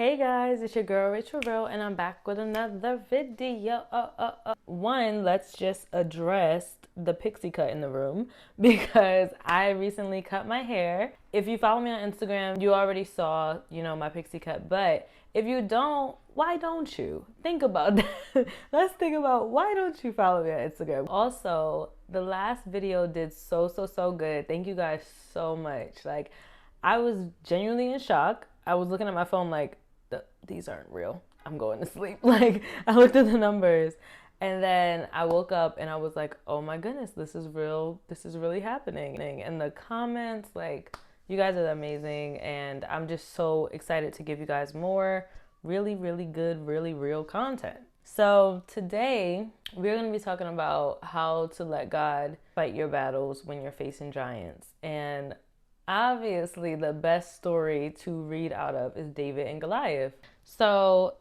Hey guys, it's your girl Rachel Real, and I'm back with another video. One, let's just address the pixie cut in the room because I recently cut my hair. If you follow me on Instagram, you already saw, my pixie cut. But if you don't, why don't you? Think about that. Let's think about why don't you follow me on Instagram. Also, the last video did so good. Thank you guys so much. Like, I was genuinely in shock. I was looking at my phone like, these aren't real. I'm going to sleep. Like, I looked at the numbers and then I woke up and I was like, oh my goodness, this is real. This is really happening. And the comments, like, you guys are amazing. And I'm just so excited to give you guys more really good, really real content. So today we're going to be talking about how to let God fight your battles when you're facing giants. And obviously, the best story to read out of is David and Goliath. So,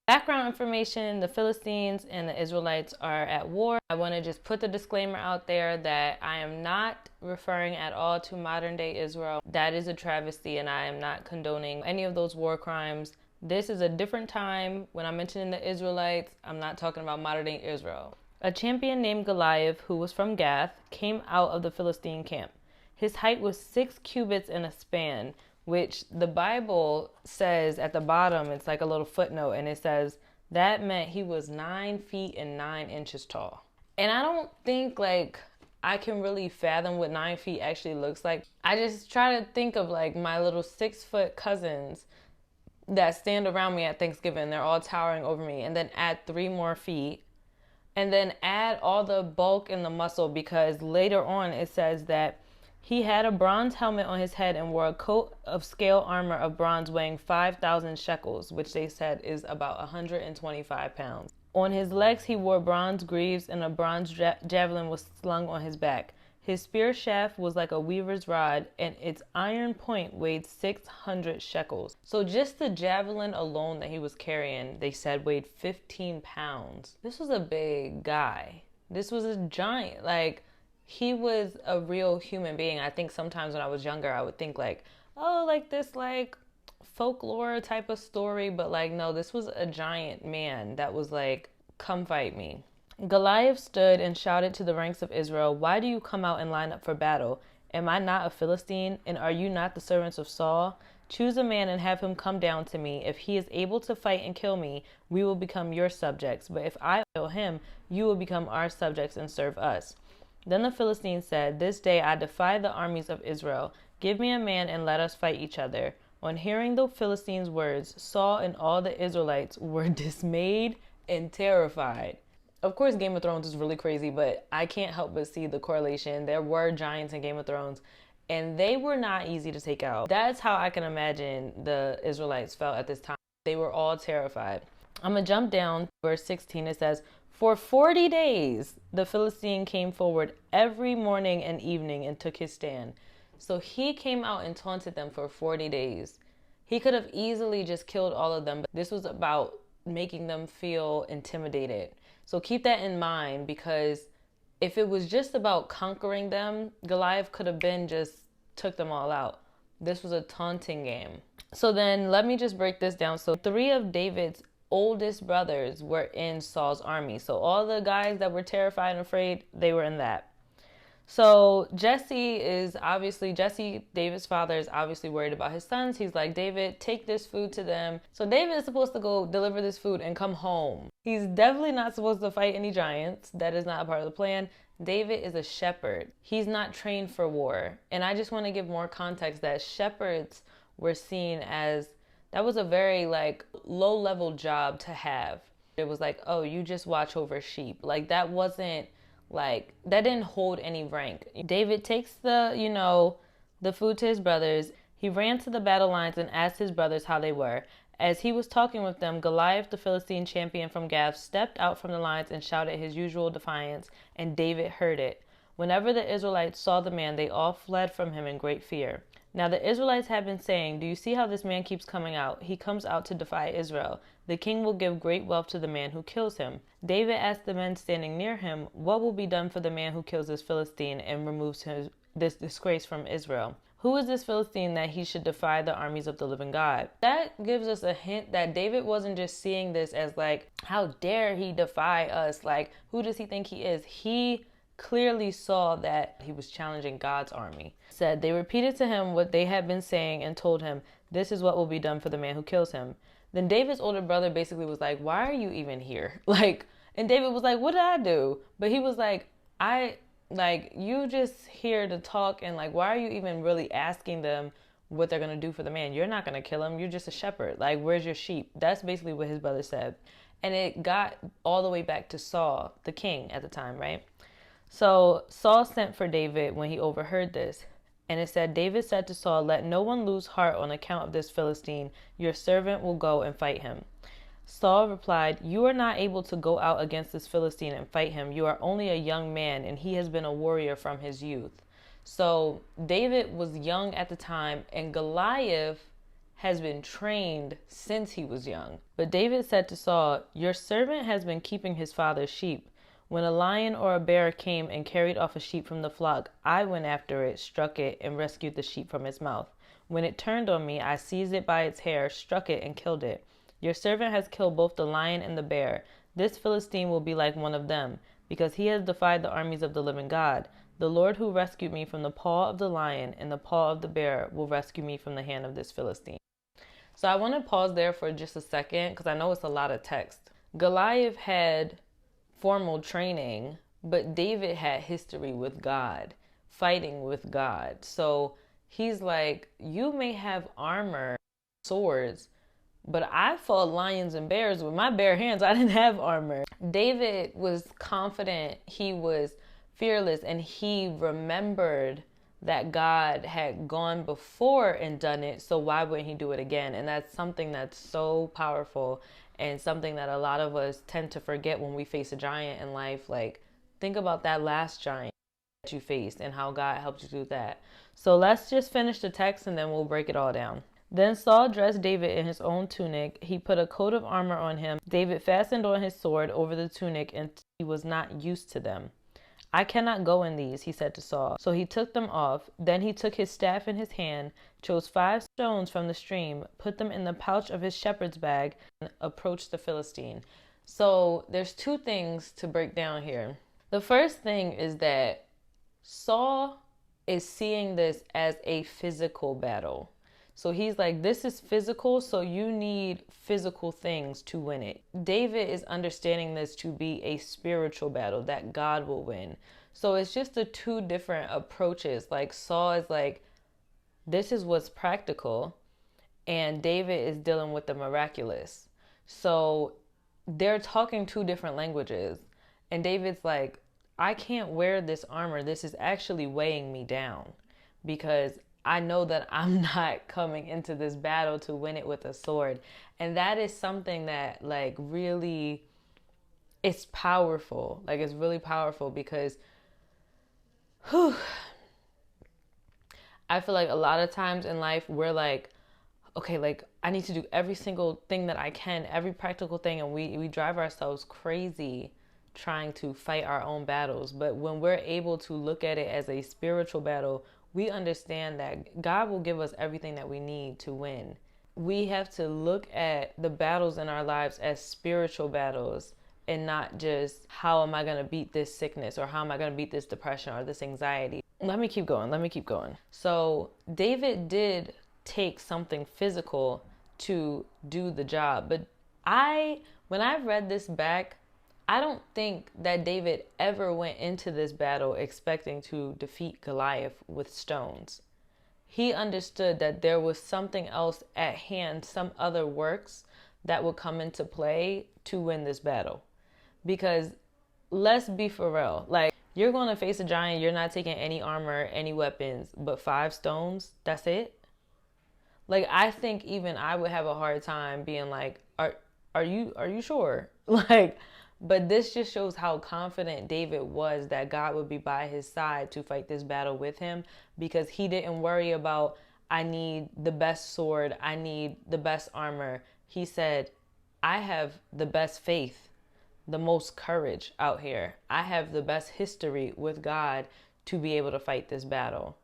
background information, the Philistines and the Israelites are at war. I want to just put the disclaimer out there that I am not referring at all to modern day Israel. That is a travesty, and I am not condoning any of those war crimes. This is a different time. When I'm mentioning the Israelites, I'm not talking about modern day Israel. A champion named Goliath, who was from Gath, came out of the Philistine camp. His height was 6 cubits in a span, which the Bible says at the bottom, it's like a little footnote, and it says that meant he was 9 feet and 9 inches tall. And I don't think like I can really fathom what 9 feet actually looks like. I just try to think of like my little 6-foot cousins that stand around me at Thanksgiving. They're all towering over me, and then add 3 more feet. And then add all the bulk and the muscle, because later on it says that he had a bronze helmet on his head and wore a coat of scale armor of bronze weighing 5,000 shekels, which they said is about 125 pounds. On his legs he wore bronze greaves, and a bronze javelin was slung on his back. His spear shaft was like a weaver's rod, and its iron point weighed 600 shekels. So just the javelin alone that he was carrying, they said, weighed 15 pounds. This was a big guy. This was a giant. Like, he was a real human being. I think sometimes when I was younger, I would think like, oh, like this like folklore type of story. But like, no, this was a giant man that was like, come fight me. Goliath stood and shouted to the ranks of Israel, why do you come out and line up for battle? Am I not a Philistine? And are you not the servants of Saul? Choose a man and have him come down to me. If he is able to fight and kill me, we will become your subjects. But if I kill him, you will become our subjects and serve us. Then the Philistines said, this day I defy the armies of Israel. Give me a man and let us fight each other. On hearing the Philistines' words, Saul and all the Israelites were dismayed and terrified. Of course, Game of Thrones is really crazy, but I can't help but see the correlation. There were giants in Game of Thrones, and they were not easy to take out. That's how I can imagine the Israelites felt at this time. They were all terrified. I'm going to jump down. Verse 16, it says, for 40 days, the Philistine came forward every morning and evening and took his stand. So he came out and taunted them for 40 days. He could have easily just killed all of them, but this was about making them feel intimidated. So keep that in mind, because if it was just about conquering them, Goliath could have been just took them all out. This was a taunting game. So then let me just break this down. So 3 of David's oldest brothers were in Saul's army. So all the guys that were terrified and afraid, they were in that. So Jesse, David's father, is obviously worried about his sons. He's like, David, take this food to them. So David is supposed to go deliver this food and come home. He's definitely not supposed to fight any giants. That is not a part of the plan. David is a shepherd. He's not trained for war. And I just want to give more context that shepherds were seen as, that was a very like low level job to have. It was like, oh, you just watch over sheep. Like that wasn't like, that didn't hold any rank. David takes the food to his brothers. He ran to the battle lines and asked his brothers how they were. As he was talking with them, Goliath, the Philistine champion from Gath, stepped out from the lines and shouted his usual defiance, and David heard it. Whenever the Israelites saw the man, they all fled from him in great fear. Now the Israelites had been saying, do you see how this man keeps coming out? He comes out to defy Israel. The king will give great wealth to the man who kills him. David asked the men standing near him, what will be done for the man who kills this Philistine and removes this disgrace from Israel? Who is this Philistine that he should defy the armies of the living God? That gives us a hint that David wasn't just seeing this as like, how dare he defy us? Like, who does he think he is? He clearly saw that he was challenging God's army. Said they repeated to him what they had been saying and told him, this is what will be done for the man who kills him. Then David's older brother basically was like, why are you even here? Like, and David was like, what did I do? But he was like, you just here to talk, and like, why are you even really asking them what they're going to do for the man? You're not going to kill him. You're just a shepherd. Like, where's your sheep? That's basically what his brother said. And it got all the way back to Saul, the king at the time, right? So Saul sent for David when he overheard this. And it said, David said to Saul, let no one lose heart on account of this Philistine. Your servant will go and fight him. Saul replied, you are not able to go out against this Philistine and fight him. You are only a young man, and he has been a warrior from his youth. So David was young at the time, and Goliath has been trained since he was young. But David said to Saul, your servant has been keeping his father's sheep. When a lion or a bear came and carried off a sheep from the flock, I went after it, struck it, and rescued the sheep from its mouth. When it turned on me, I seized it by its hair, struck it, and killed it. Your servant has killed both the lion and the bear. This Philistine will be like one of them, because he has defied the armies of the living God. The Lord who rescued me from the paw of the lion and the paw of the bear will rescue me from the hand of this Philistine. So I want to pause there for just a second, because I know it's a lot of text. Goliath had formal training, but David had history with God, fighting with God. So he's like, you may have armor, swords, but I fought lions and bears with my bare hands. I didn't have armor. David was confident, he was fearless, and he remembered that God had gone before and done it, so why wouldn't he do it again? And that's something that's so powerful, and something that a lot of us tend to forget when we face a giant in life. Like, think about that last giant that you faced and how God helped you through that. So let's just finish the text and then we'll break it all down. Then Saul dressed David in his own tunic. He put a coat of armor on him. David fastened on his sword over the tunic, and he was not used to them. I cannot go in these, he said to Saul. So he took them off. Then he took his staff in his hand, chose 5 stones from the stream, put them in the pouch of his shepherd's bag, and approached the Philistine. So there's 2 things to break down here. The first thing is that Saul is seeing this as a physical battle. So he's like, this is physical, so you need physical things to win it. David is understanding this to be a spiritual battle that God will win. So it's just the 2 different approaches. Like, Saul is like, this is what's practical, and David is dealing with the miraculous. So they're talking 2 different languages. And David's like, I can't wear this armor. This is actually weighing me down, because I know that I'm not coming into this battle to win it with a sword. And that is something that, like, really, it's powerful. Like, it's really powerful, because I feel like a lot of times in life we're like, okay, like, I need to do every single thing that I can, every practical thing, and we drive ourselves crazy trying to fight our own battles. But when we're able to look at it as a spiritual battle, we understand that God will give us everything that we need to win. We have to look at the battles in our lives as spiritual battles, and not just, how am I going to beat this sickness, or how am I going to beat this depression or this anxiety? Let me keep going. So David did take something physical to do the job. But when I read this back, I don't think that David ever went into this battle expecting to defeat Goliath with stones. He understood that there was something else at hand, some other works that would come into play to win this battle. Because let's be for real, like, you're going to face a giant, you're not taking any armor, any weapons, but 5 stones, that's it? Like, I think even I would have a hard time being like, are you sure? Like, but this just shows how confident David was that God would be by his side to fight this battle with him, because he didn't worry about, I need the best sword, I need the best armor. He said, I have the best faith, the most courage out here. I have the best history with God to be able to fight this battle.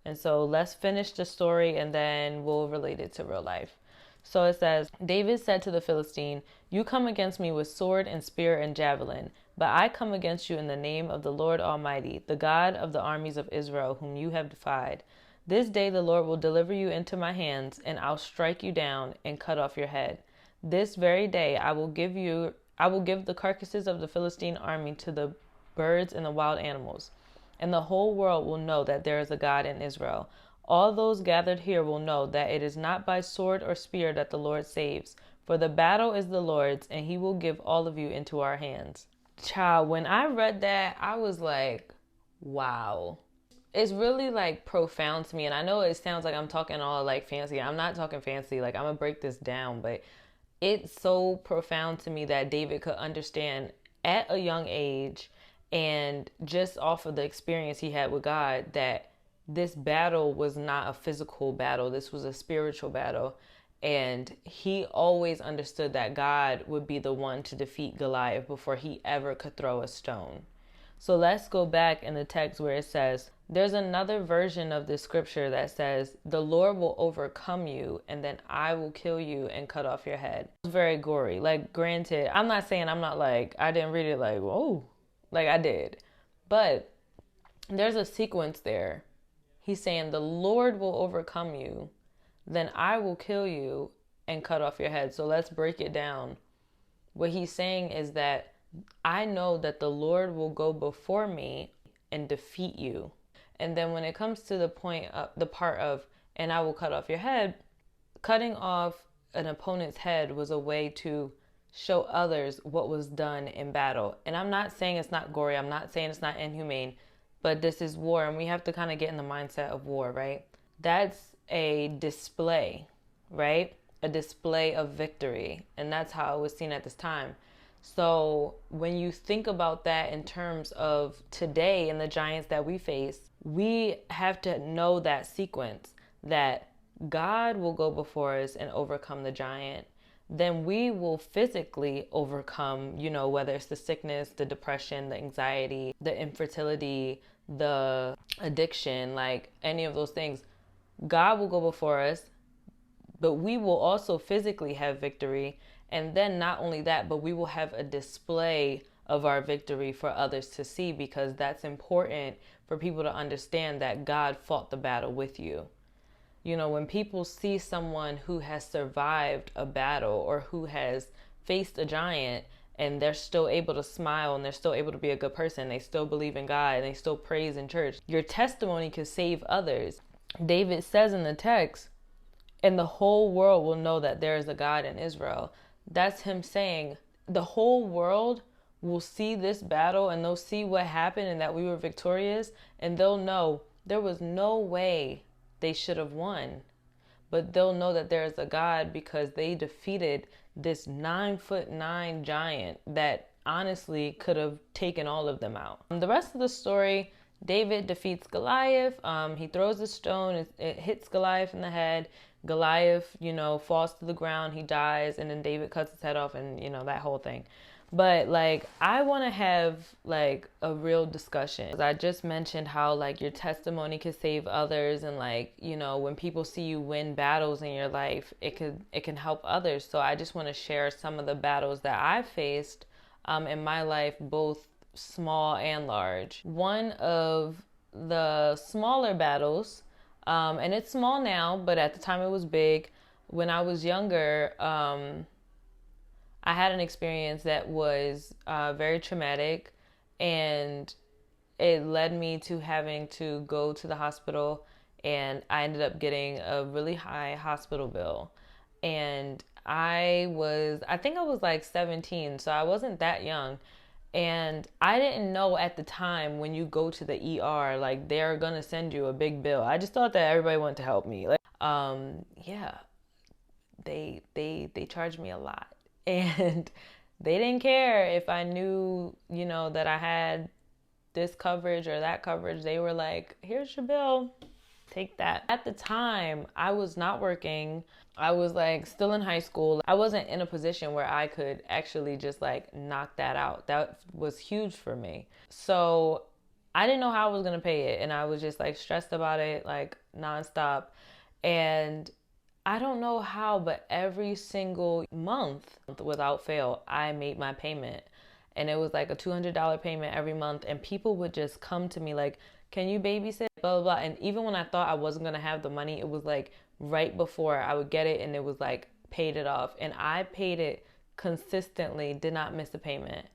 And so let's finish the story and then we'll relate it to real life. So it says, David said to the Philistine, "You come against me with sword and spear and javelin, but I come against you in the name of the Lord Almighty, the God of the armies of Israel, whom you have defied. This day the Lord will deliver you into my hands, and I'll strike you down and cut off your head. This very day I will give the carcasses of the Philistine army to the birds and the wild animals, and the whole world will know that there is a God in Israel. All those gathered here will know that it is not by sword or spear that the Lord saves, for the battle is the Lord's, and he will give all of you into our hands." Child, when I read that, I was like, wow. It's really like profound to me. And I know it sounds like I'm talking all like fancy. I'm not talking fancy. Like, I'm gonna break this down, but it's so profound to me that David could understand at a young age and just off of the experience he had with God that this battle was not a physical battle. This was a spiritual battle. And he always understood that God would be the one to defeat Goliath before he ever could throw a stone. So let's go back in the text where it says, there's another version of the scripture that says, "The Lord will overcome you, and then I will kill you and cut off your head." It's very gory. Like, granted, I'm not saying I didn't read it like, whoa, like I did. But there's a sequence there. He's saying, the Lord will overcome you, then I will kill you and cut off your head. So let's break it down. What he's saying is that I know that the Lord will go before me and defeat you. And then when it comes to the part of, and I will cut off your head, cutting off an opponent's head was a way to show others what was done in battle. And I'm not saying it's not gory. I'm not saying it's not inhumane, but this is war, and we have to kind of get in the mindset of war, right? That's a display, right? A display of victory. And that's how it was seen at this time. So when you think about that in terms of today and the giants that we face, we have to know that sequence, that God will go before us and overcome the giant. Then we will physically overcome, whether it's the sickness, the depression, the anxiety, the infertility, the addiction, like any of those things. God will go before us, but we will also physically have victory. And then not only that, but we will have a display of our victory for others to see, because that's important for people to understand that God fought the battle with you. When people see someone who has survived a battle or who has faced a giant and they're still able to smile and they're still able to be a good person, they still believe in God and they still praise in church, your testimony can save others. David says in the text, and the whole world will know that there is a God in Israel. That's him saying the whole world will see this battle and they'll see what happened and that we were victorious, and they'll know there was no way they should have won. But they'll know that there is a God because they defeated this 9'9" giant that honestly could have taken all of them out. The rest of the story, David defeats Goliath. He throws a stone, it hits Goliath in the head. Goliath, falls to the ground, he dies, and then David cuts his head off, and that whole thing. But I want to have a real discussion. I just mentioned how your testimony could save others, and when people see you win battles in your life, it can help others. So I just want to share some of the battles that I faced in my life, both small and large. One of the smaller battles, and it's small now, but at the time it was big. When I was younger, I had an experience that was very traumatic, and it led me to having to go to the hospital, and I ended up getting a really high hospital bill. And I think I was 17, so I wasn't that young. And I didn't know at the time when you go to the ER, they're gonna send you a big bill. I just thought that everybody wanted to help me. Yeah, they charged me a lot. And they didn't care if I knew, that I had this coverage or that coverage. They were like, "Here's your bill, take that." At the time, I was not working. I was still in high school. I wasn't in a position where I could actually just knock that out. That was huge for me. So I didn't know how I was going to pay it. And I was just like stressed about it, like nonstop. And I don't know how, but every single month without fail, I made my payment. And it was like a $200 payment every month. And people would just come to me like, can you babysit? Blah, blah, blah. And even when I thought I wasn't going to have the money, it was like right before I would get it and it was like paid it off. And I paid it consistently, did not miss a payment.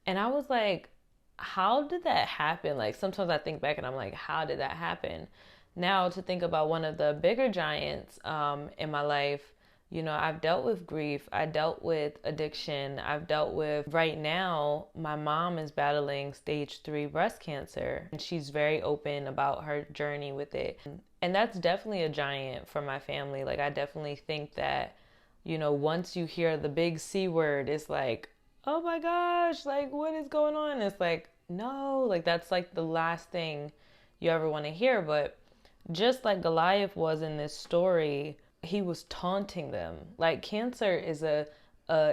And I was like, how did that happen? Like sometimes I think back and I'm like, how did that happen? Now to think about one of the bigger giants in my life, you know, I've dealt with grief, I dealt with addiction, I've dealt with, right now, my mom is battling stage 3 breast cancer. And she's very open about her journey with it. And that's definitely a giant for my family. Like, I definitely think that, you know, once you hear the big C word, it's like, oh my gosh, like, what is going on? It's like, no, like, that's like the last thing you ever want to hear. But just like Goliath was in this story, he was taunting them. Like cancer is a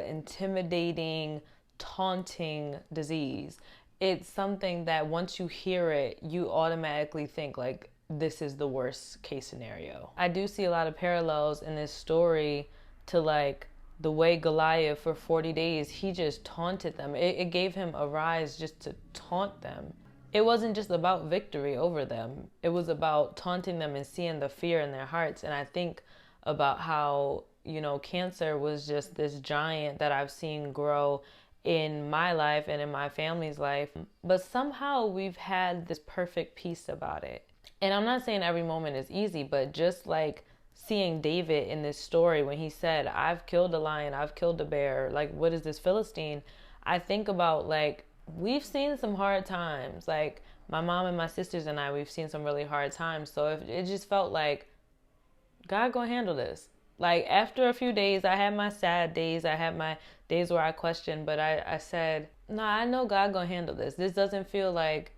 intimidating, taunting disease. It's something that once you hear it, you automatically think like this is the worst case scenario. I do see a lot of parallels in this story to like the way Goliath for 40 days, he just taunted them. It gave him a rise just to taunt them. It wasn't just about victory over them. It was about taunting them and seeing the fear in their hearts. And I think about how, you know, cancer was just this giant that I've seen grow in my life and in my family's life. But somehow we've had this perfect peace about it. And I'm not saying every moment is easy, but just like seeing David in this story when he said, I've killed a lion, I've killed a bear, like what is this Philistine? I think about like, we've seen some hard times. Like my mom and my sisters and I, we've seen some really hard times. So if it just felt like God gonna handle this. Like after a few days, I had my sad days. I had my days where I questioned, but I said, nah, I know God gonna handle this. This doesn't feel like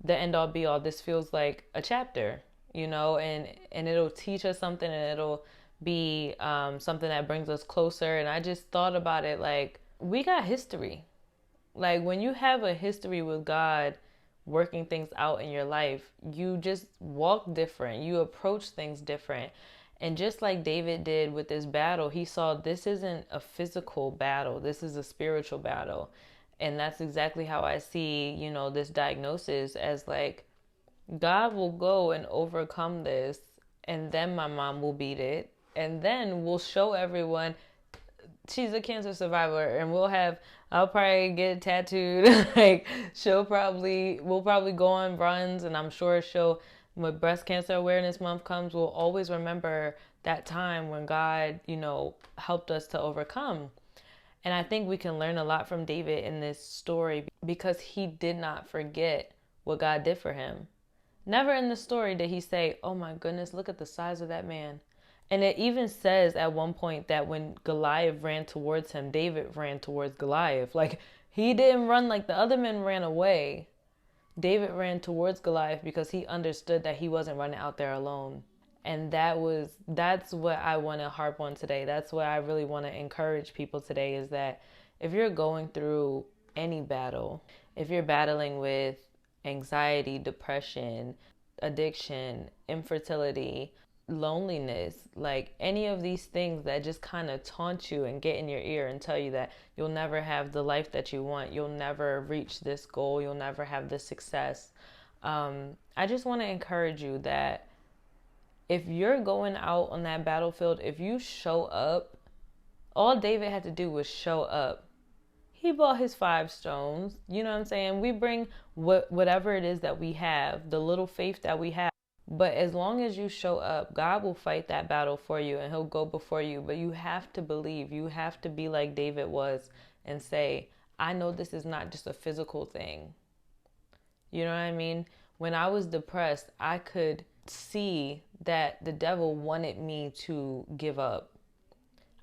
the end all be all. This feels like a chapter, you know, and it'll teach us something and it'll be something that brings us closer. And I just thought about it like we got history. Like when you have a history with God working things out in your life, you just walk different. You approach things different. And just like David did with this battle, he saw this isn't a physical battle. This is a spiritual battle. And that's exactly how I see, you know, this diagnosis as like God will go and overcome this and then my mom will beat it and then we'll show everyone she's a cancer survivor and I'll probably get tattooed. Like we'll probably go on runs and I'm sure when breast cancer awareness month comes, we'll always remember that time when God, you know, helped us to overcome. And I think we can learn a lot from David in this story because he did not forget what God did for him. Never in the story did he say, oh my goodness, look at the size of that man. And it even says at one point that when Goliath ran towards him, David ran towards Goliath. Like he didn't run like the other men ran away. David ran towards Goliath because he understood that he wasn't running out there alone. And that's what I want to harp on today. That's what I really want to encourage people today is that if you're going through any battle, if you're battling with anxiety, depression, addiction, infertility, loneliness, like any of these things that just kind of taunt you and get in your ear and tell you that you'll never have the life that you want, you'll never reach this goal, you'll never have this success. I just want to encourage you that if you're going out on that battlefield, if you show up, all David had to do was show up. He bought his 5 stones. You know what I'm saying? We bring whatever it is that we have, the little faith that we have. But as long as you show up, God will fight that battle for you and he'll go before you. But you have to believe. You have to be like David was and say, I know this is not just a physical thing. You know what I mean? When I was depressed, I could see that the devil wanted me to give up.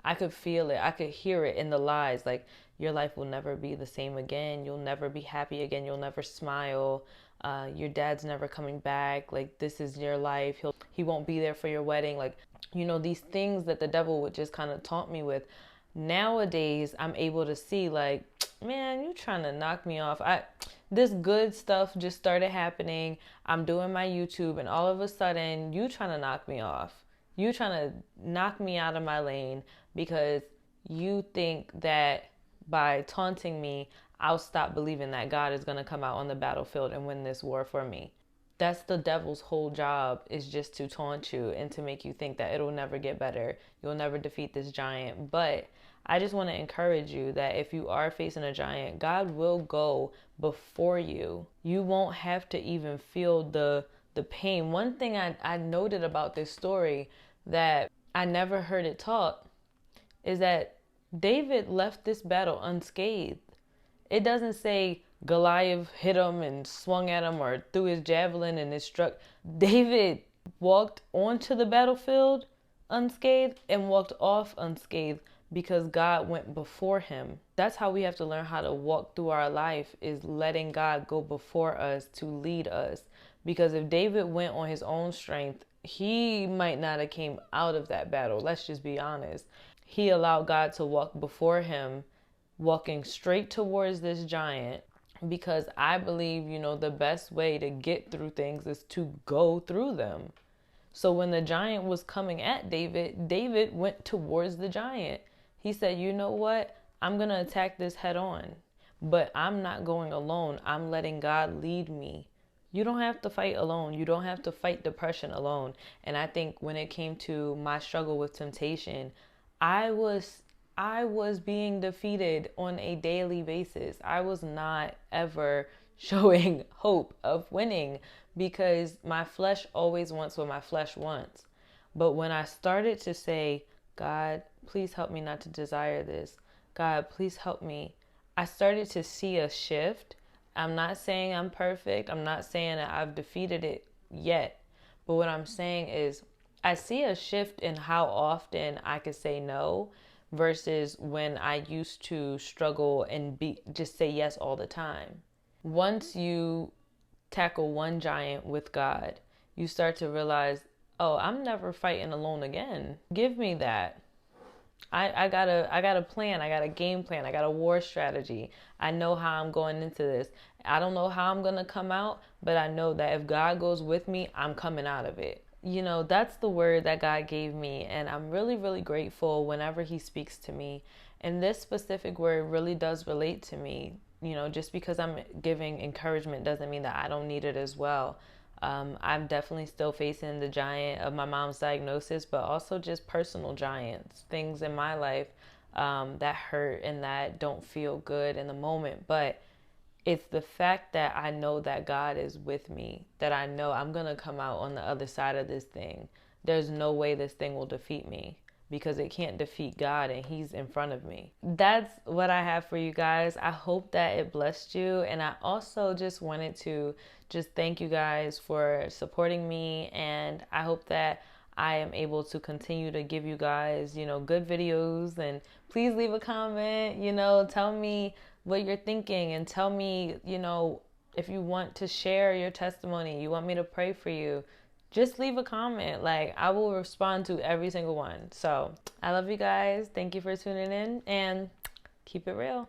I could feel it. I could hear it in the lies. Like, your life will never be the same again. You'll never be happy again. You'll never smile. Your dad's never coming back. Like, this is your life. He won't be there for your wedding. Like, you know, these things that the devil would just kind of taunt me with. Nowadays, I'm able to see like, man, you trying to knock me off. This good stuff just started happening. I'm doing my YouTube, and all of a sudden, you trying to knock me off. You trying to knock me out of my lane because you think that by taunting me, I'll stop believing that God is going to come out on the battlefield and win this war for me. That's the devil's whole job, is just to taunt you and to make you think that it'll never get better. You'll never defeat this giant. But I just want to encourage you that if you are facing a giant, God will go before you. You won't have to even feel the pain. One thing I noted about this story that I never heard it taught is that David left this battle unscathed. It doesn't say Goliath hit him and swung at him or threw his javelin and it struck. David walked onto the battlefield unscathed and walked off unscathed because God went before him. That's how we have to learn how to walk through our life, is letting God go before us to lead us. Because if David went on his own strength, he might not have came out of that battle. Let's just be honest. He allowed God to walk before him, walking straight towards this giant, because I believe, the best way to get through things is to go through them. So when the giant was coming at David, David went towards the giant. He said, you know what? I'm going to attack this head on, but I'm not going alone. I'm letting God lead me. You don't have to fight alone. You don't have to fight depression alone. And I think when it came to my struggle with temptation, I was being defeated on a daily basis. I was not ever showing hope of winning because my flesh always wants what my flesh wants. But when I started to say, God, please help me not to desire this. God, please help me. I started to see a shift. I'm not saying I'm perfect. I'm not saying that I've defeated it yet. But what I'm saying is I see a shift in how often I could say no versus when I used to struggle and just say yes all the time. Once you tackle one giant with God, you start to realize, oh, I'm never fighting alone again. Give me that. I got a plan. I got a game plan. I got a war strategy. I know how I'm going into this. I don't know how I'm going to come out, but I know that if God goes with me, I'm coming out of it. That's the word that God gave me. And I'm really, really grateful whenever he speaks to me. And this specific word really does relate to me. Just because I'm giving encouragement doesn't mean that I don't need it as well. I'm definitely still facing the giant of my mom's diagnosis, but also just personal giants, things in my life that hurt and that don't feel good in the moment. But it's the fact that I know that God is with me, that I know I'm going to come out on the other side of this thing. There's no way this thing will defeat me because it can't defeat God and he's in front of me. That's what I have for you guys. I hope that it blessed you. And I also just wanted to just thank you guys for supporting me. And I hope that I am able to continue to give you guys, good videos. And please leave a comment, tell me what you're thinking and tell me, if you want to share your testimony, you want me to pray for you, just leave a comment. Like, I will respond to every single one. So I love you guys. Thank you for tuning in and keep it real.